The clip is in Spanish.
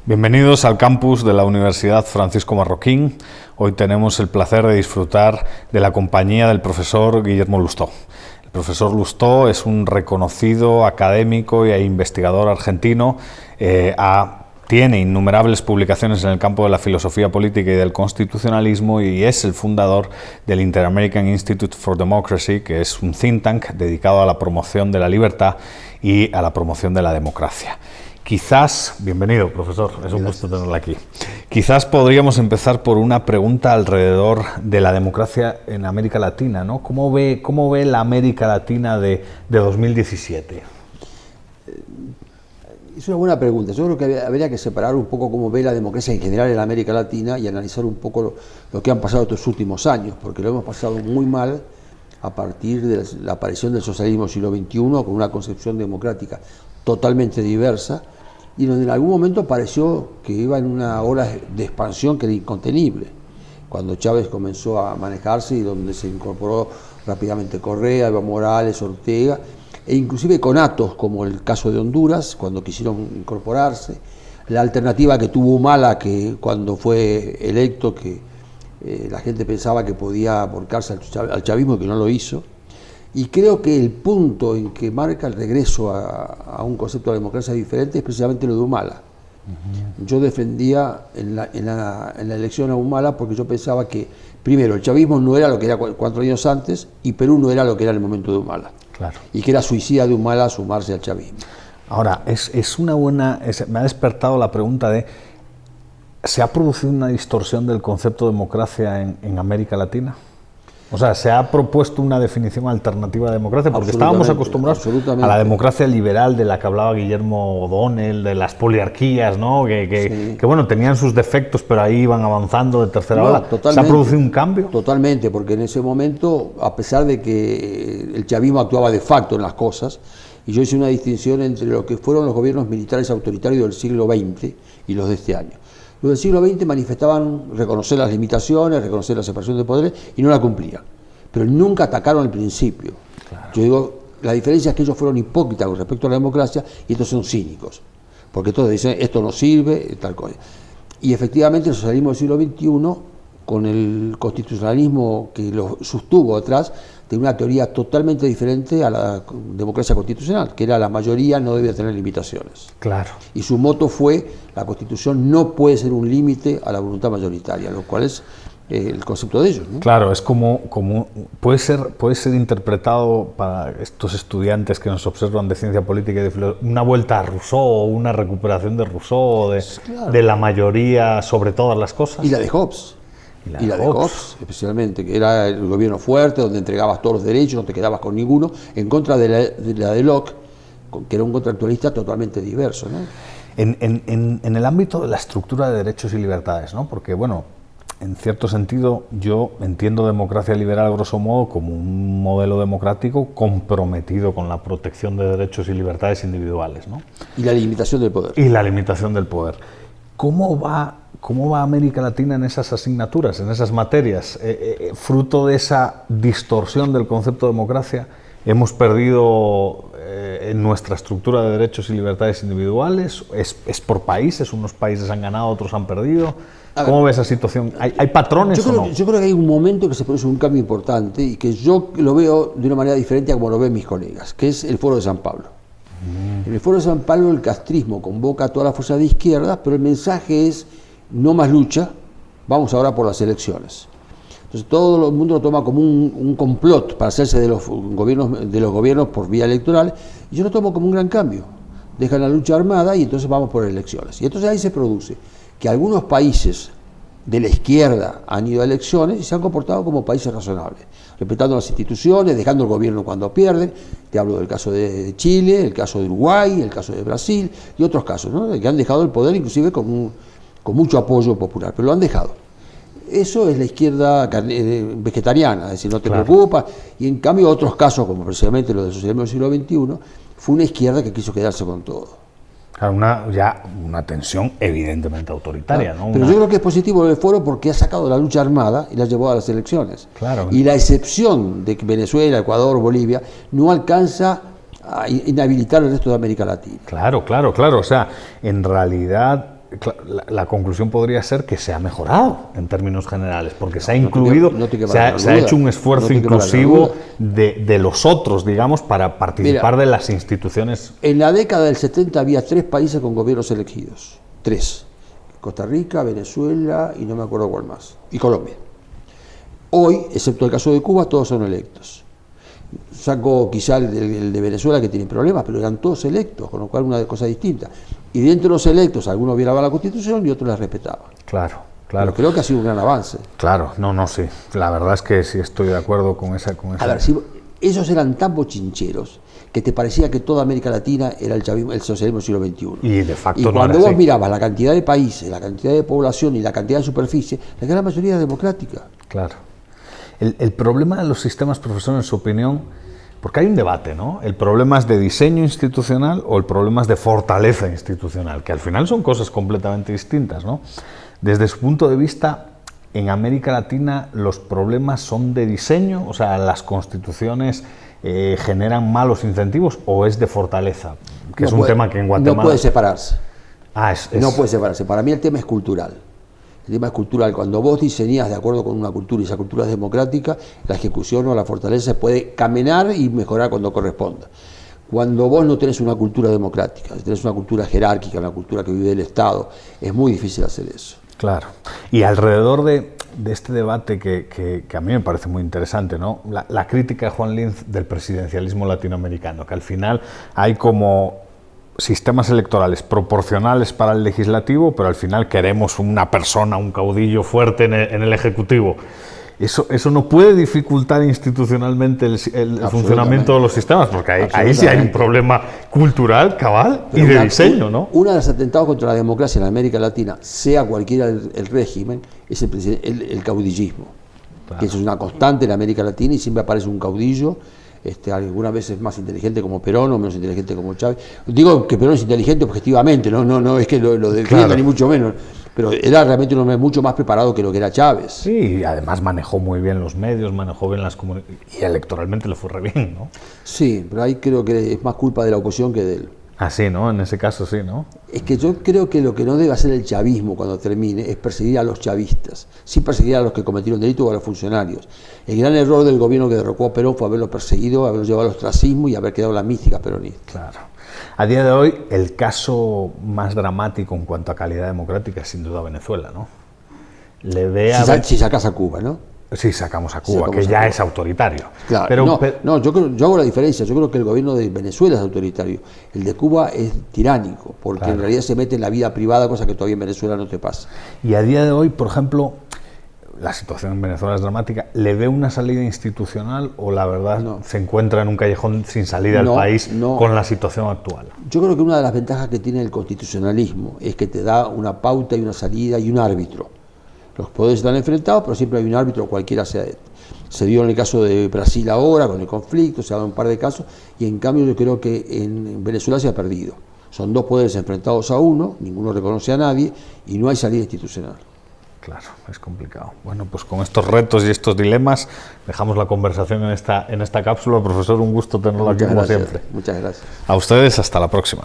Bienvenidos al campus de la Universidad Francisco Marroquín. Hoy tenemos el placer de disfrutar de la compañía del profesor Guillermo Lustó. El profesor Lustó es un reconocido académico e investigador argentino. Tiene innumerables publicaciones en el campo de la filosofía política y del constitucionalismo y es el fundador del Inter-American Institute for Democracy, que es un think tank dedicado a la promoción de la libertad y a la promoción de la democracia. Quizás, bienvenido profesor, es un gusto tenerla aquí. Quizás podríamos empezar por una pregunta alrededor de la democracia en América Latina, ¿no? ¿Cómo ve la América Latina de 2017? Es una buena pregunta. Yo creo que habría que separar un poco cómo ve la democracia en general en América Latina y analizar un poco lo que han pasado estos últimos años, porque lo hemos pasado muy mal a partir de la aparición del socialismo del siglo XXI, con una concepción democrática totalmente diversa, y donde en algún momento pareció que iba en una ola de expansión que era incontenible. Cuando Chávez comenzó a manejarse y donde se incorporó rápidamente Correa, Evo Morales, Ortega, e inclusive con actos como el caso de Honduras, cuando quisieron incorporarse, la alternativa que tuvo Humala, que cuando fue electo, que la gente pensaba que podía volcarse al chavismo y que no lo hizo. Y creo que el punto en que marca el regreso a un concepto de democracia diferente es precisamente lo de Humala. Yo defendía en la elección a Humala porque yo pensaba que, primero, el chavismo no era lo que era 4 años antes y Perú no era lo que era en el momento de Humala. Claro. Y que era suicida de Humala sumarse al chavismo. Ahora, me ha despertado la pregunta de, ¿se ha producido una distorsión del concepto de democracia en América Latina? O sea, ¿se ha propuesto una definición alternativa de democracia? Porque estábamos acostumbrados a la democracia liberal de la que hablaba Guillermo O'Donnell, de las poliarquías, ¿no? Que bueno, tenían sus defectos, pero ahí iban avanzando de tercera ola. ¿Se ha producido un cambio? Totalmente, porque en ese momento, a pesar de que el chavismo actuaba de facto en las cosas, y yo hice una distinción entre lo que fueron los gobiernos militares autoritarios del siglo XX y los de este año. Los del siglo XX manifestaban reconocer las limitaciones, reconocer la separación de poderes y no la cumplían. Pero nunca atacaron al principio. Claro. Yo digo, la diferencia es que ellos fueron hipócritas con respecto a la democracia y estos son cínicos. Porque todos dicen, esto no sirve, tal cosa. Y efectivamente el socialismo del siglo XXI, con el constitucionalismo que lo sostuvo atrás, tenía una teoría totalmente diferente a la democracia constitucional, que era la mayoría no debía tener limitaciones. Claro. Y su moto fue, la Constitución no puede ser un límite a la voluntad mayoritaria, lo cual es el concepto de ellos, ¿no? Claro, es como puede ser interpretado para estos estudiantes que nos observan de ciencia política y de filosofía, una vuelta a Rousseau, una recuperación de Rousseau, de la mayoría sobre todas las cosas. Y la de Hobbes. Y la de Hobbes, especialmente, que era el gobierno fuerte, donde entregabas todos los derechos, no te quedabas con ninguno, en contra de la de Locke, que era un contractualista totalmente diverso, ¿no? En el ámbito de la estructura de derechos y libertades, ¿no? Porque, bueno, en cierto sentido, yo entiendo democracia liberal, grosso modo, como un modelo democrático comprometido con la protección de derechos y libertades individuales, ¿no? Y la limitación del poder. Y la limitación del poder. ¿Cómo va América Latina en esas asignaturas, en esas materias? Fruto de esa distorsión del concepto de democracia, ¿hemos perdido en nuestra estructura de derechos y libertades individuales? ¿Es por países? ¿Unos países han ganado, otros han perdido? ¿Cómo ves esa situación? ¿Hay patrones o no? Yo creo que hay un momento que se produce un cambio importante y que yo lo veo de una manera diferente a como lo ven mis colegas, que es el Foro de San Pablo. En el Foro de San Pablo el castrismo convoca a todas las fuerzas de izquierda, pero el mensaje es no más lucha, vamos ahora por las elecciones. Entonces todo el mundo lo toma como un complot para hacerse de los gobiernos por vía electoral, y yo lo tomo como un gran cambio. Dejan la lucha armada y entonces vamos por elecciones. Y entonces ahí se produce que algunos países de la izquierda han ido a elecciones y se han comportado como países razonables, respetando las instituciones, dejando el gobierno cuando pierden. Te hablo del caso de Chile, el caso de Uruguay, el caso de Brasil y otros casos, ¿no? Que han dejado el poder inclusive con mucho apoyo popular, pero lo han dejado. Eso es la izquierda vegetariana, es decir, no te preocupa. Y en cambio otros casos, como precisamente lo del socialismo del siglo XXI, fue una izquierda que quiso quedarse con todo. Una tensión evidentemente autoritaria, ¿no? Pero yo creo que es positivo el foro porque ha sacado la lucha armada y la ha llevado a las elecciones. Claro. Y la excepción de que Venezuela, Ecuador, Bolivia no alcanza a inhabilitar el resto de América Latina. Claro. O sea, en realidad la conclusión podría ser que se ha mejorado en términos generales, porque se ha incluido, se ha hecho un esfuerzo inclusivo de los otros, digamos, para participar de las instituciones. En la década del 70 había 3 países con gobiernos elegidos, 3. Costa Rica, Venezuela y no me acuerdo cuál más, y Colombia. Hoy, excepto el caso de Cuba, todos son electos. Saco quizá el de Venezuela, que tiene problemas, pero eran todos electos, con lo cual una cosa distinta. Y dentro de los electos, algunos violaban la Constitución y otros la respetaban. Claro. Pero creo que ha sido un gran avance. Claro, sí. La verdad es que sí estoy de acuerdo con esa. A ver, si esos eran tan bochincheros que te parecía que toda América Latina era el chavismo, el socialismo del siglo XXI. Y de facto no era así. Y cuando vos mirabas la cantidad de países, la cantidad de población y la cantidad de superficie, la gran mayoría era democrática. Claro. El problema de los sistemas, profesor, en su opinión, porque hay un debate, ¿no? ¿El problema es de diseño institucional o el problema es de fortaleza institucional? Que al final son cosas completamente distintas, ¿no? Desde su punto de vista, en América Latina los problemas son de diseño, o sea, las constituciones generan malos incentivos, o es de fortaleza, que no es un tema que en Guatemala... No puede separarse. No puede separarse. Para mí el tema es cultural. El tema es cultural. Cuando vos diseñás de acuerdo con una cultura y esa cultura es democrática, la ejecución o la fortaleza se puede caminar y mejorar cuando corresponda. Cuando vos no tenés una cultura democrática, tenés una cultura jerárquica, una cultura que vive del Estado, es muy difícil hacer eso. Claro. Y alrededor de este debate que a mí me parece muy interesante, ¿no? La crítica de Juan Linz del presidencialismo latinoamericano, que al final hay como sistemas electorales proporcionales para el legislativo, pero al final queremos una persona, un caudillo fuerte en el ejecutivo. Eso no puede dificultar institucionalmente el funcionamiento de los sistemas, porque ahí sí hay un problema cultural, cabal, pero y de diseño, ¿no? Uno de los atentados contra la democracia en América Latina, sea cualquiera el régimen, es el caudillismo. Claro. Que eso es una constante en América Latina y siempre aparece un caudillo. Algunas veces más inteligente como Perón o menos inteligente como Chávez. Digo que Perón es inteligente objetivamente, no es que lo defienda, claro, ni mucho menos, pero era realmente un hombre mucho más preparado que lo que era Chávez. Sí, y además manejó muy bien los medios, manejó bien las comunicaciones, y electoralmente le fue re bien, ¿no? Sí, pero ahí creo que es más culpa de la oposición que de él. Ah, sí, ¿no? En ese caso sí, ¿no? Es que yo creo que lo que no debe hacer el chavismo cuando termine es perseguir a los chavistas, sí perseguir a los que cometieron delitos o a los funcionarios. El gran error del gobierno que derrocó a Perón fue haberlo perseguido, haberlo llevado al ostracismo y haber quedado la mística peronista. Claro. A día de hoy, el caso más dramático en cuanto a calidad democrática es sin duda Venezuela, ¿no? Si sacas a Cuba, ¿no? Sí, sacamos a Cuba, que ya es autoritario. Claro, pero yo hago la diferencia. Yo creo que el gobierno de Venezuela es autoritario. El de Cuba es tiránico, porque claro, en realidad se mete en la vida privada, cosa que todavía en Venezuela no te pasa. Y a día de hoy, por ejemplo, la situación en Venezuela es dramática. ¿Le ve una salida institucional o la verdad se encuentra en un callejón sin salida al país con la situación actual? Yo creo que una de las ventajas que tiene el constitucionalismo es que te da una pauta y una salida y un árbitro. Los poderes están enfrentados, pero siempre hay un árbitro, cualquiera sea. Se dio en el caso de Brasil ahora, con el conflicto, se ha dado un par de casos, y en cambio yo creo que en Venezuela se ha perdido. Son dos poderes enfrentados a uno, ninguno reconoce a nadie, y no hay salida institucional. Claro, es complicado. Bueno, pues con estos retos y estos dilemas dejamos la conversación en esta cápsula. Profesor, un gusto tenerlo aquí como siempre. Muchas gracias. A ustedes, hasta la próxima.